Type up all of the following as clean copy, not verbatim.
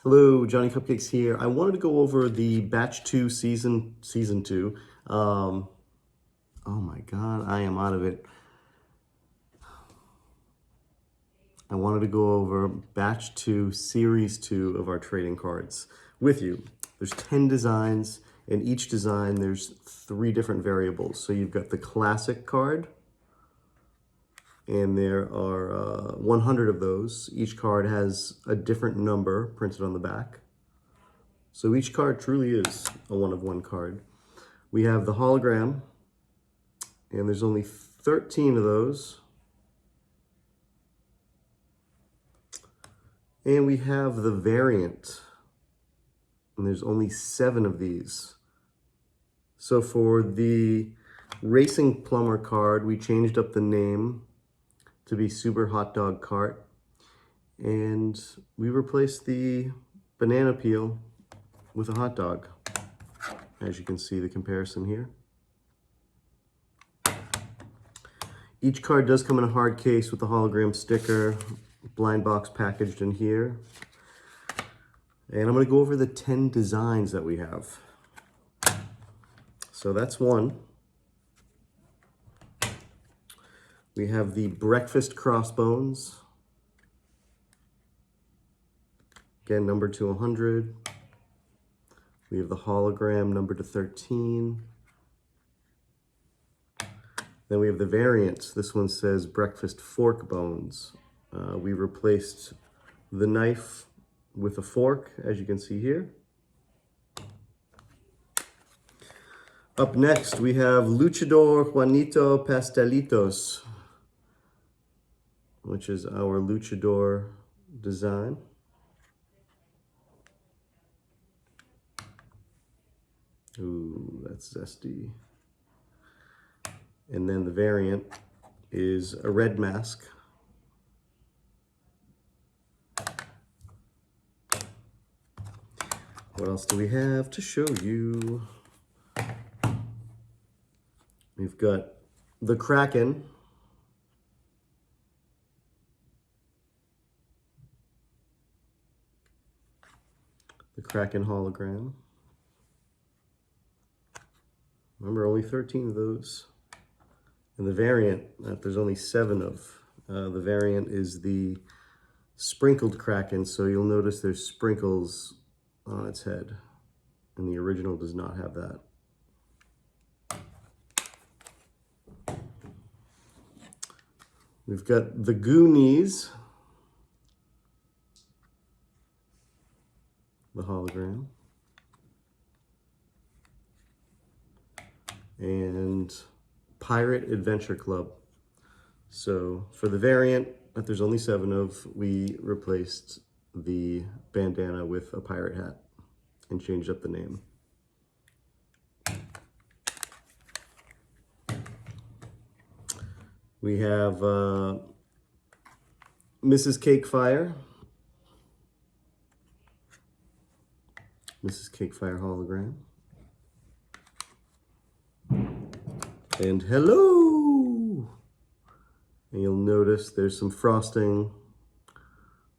Hello, Johnny Cupcakes here. I wanted to go over the Batch 2 Season 2. Oh my God, I am out of it. I wanted to go over Batch 2 Series 2 of our trading cards with you. There's 10 designs. In each design, there's 3 different variables. So you've got the classic card, and there are 100 of those. Each card has a different number printed on the back. So each card truly is a one-of-one card. We have the hologram, and there's only 13 of those. And we have the variant, and there's only 7 of these. So for the Racing Plumber card, we changed up the name to be Super Hot Dog Cart, and we replaced the banana peel with a hot dog. As you can see the comparison here. Each card does come in a hard case with a hologram sticker, blind box packaged in here. And I'm going to go over the 10 designs that we have. So that's one. We have the breakfast crossbones. Again, numbered to 100. We have the hologram numbered to 13. Then we have the variant. This one says breakfast fork bones. We replaced the knife with a fork, as you can see here. Up next, we have Luchador Juanito Pastelitos, which is our luchador design. Ooh, that's zesty. And then the variant is a red mask. What else do we have to show you? We've got the Kraken. The Kraken hologram. Remember, only 13 of those. And the variant that there's only 7 of. The variant is the sprinkled Kraken, so you'll notice there's sprinkles on its head. And the original does not have that. We've got the Goonies. The hologram. And Pirate Adventure Club. So for the variant that there's only 7 of, we replaced the bandana with a pirate hat and changed up the name. We have Mrs. Cakefire. Mrs. Cakefire hologram. And hello! And you'll notice there's some frosting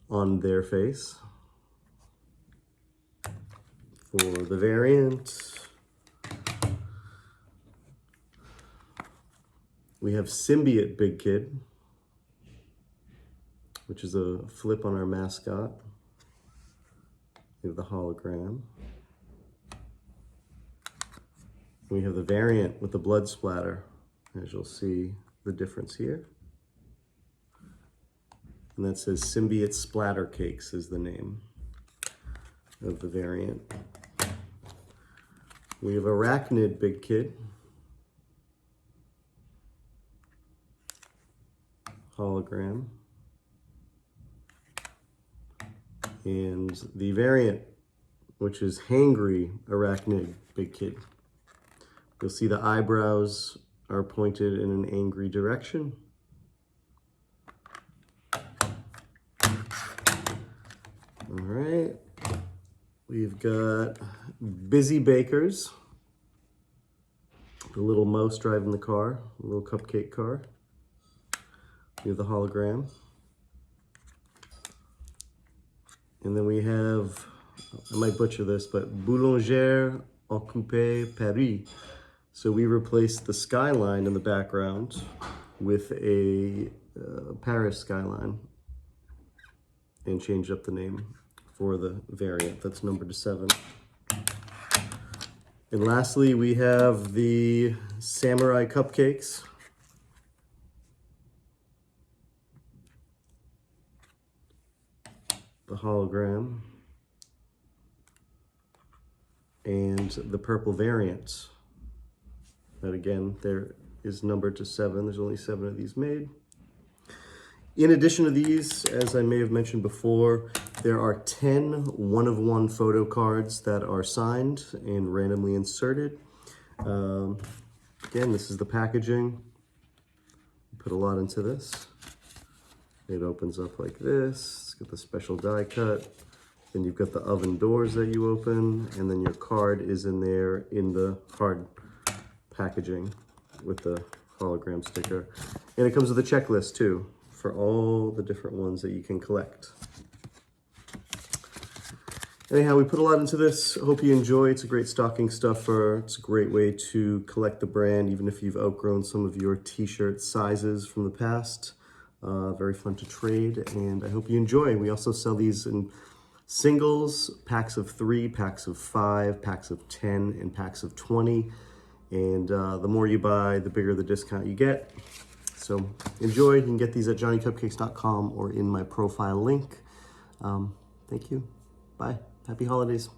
on their face. For the variant, we have Symbiote Big Kid, which is a flip on our mascot. We have the hologram. We have the variant with the blood splatter, as you'll see the difference here. And that says Symbiote Splatter Cakes is the name of the variant. We have Arachnid Big Kid. Hologram. And the variant, which is Hangry Arachnid Big Kid. You'll see the eyebrows are pointed in an angry direction. All right, we've got Busy Bakers, the little mouse driving the car, a little cupcake car. We have the hologram. And then we have, I might butcher this, but Boulangère Occupée Paris. So we replaced the skyline in the background with a Paris skyline and changed up the name for the variant that's numbered to 7. And lastly, we have the Samurai Cupcakes. The hologram. And the purple variant. That again, there is numbered to 7. There's only 7 of these made. In addition to these, as I may have mentioned before, there are 10 one-of-one photo cards that are signed and randomly inserted. Again, this is the packaging. Put a lot into this. It opens up like this. It's got the special die cut. Then you've got the oven doors that you open, and then your card is in there in the hard packaging with the hologram sticker. And it comes with a checklist too, for all the different ones that you can collect. Anyhow, we put a lot into this. Hope you enjoy. It's a great stocking stuffer. It's a great way to collect the brand, even if you've outgrown some of your t-shirt sizes from the past. Very fun to trade, and I hope you enjoy. We also sell these in singles, packs of 3, packs of 5, packs of 10, and packs of 20. And the more you buy, the bigger the discount you get. So enjoy. You can get these at JohnnyCupcakes.com or in my profile link. Thank you. Bye. Happy holidays.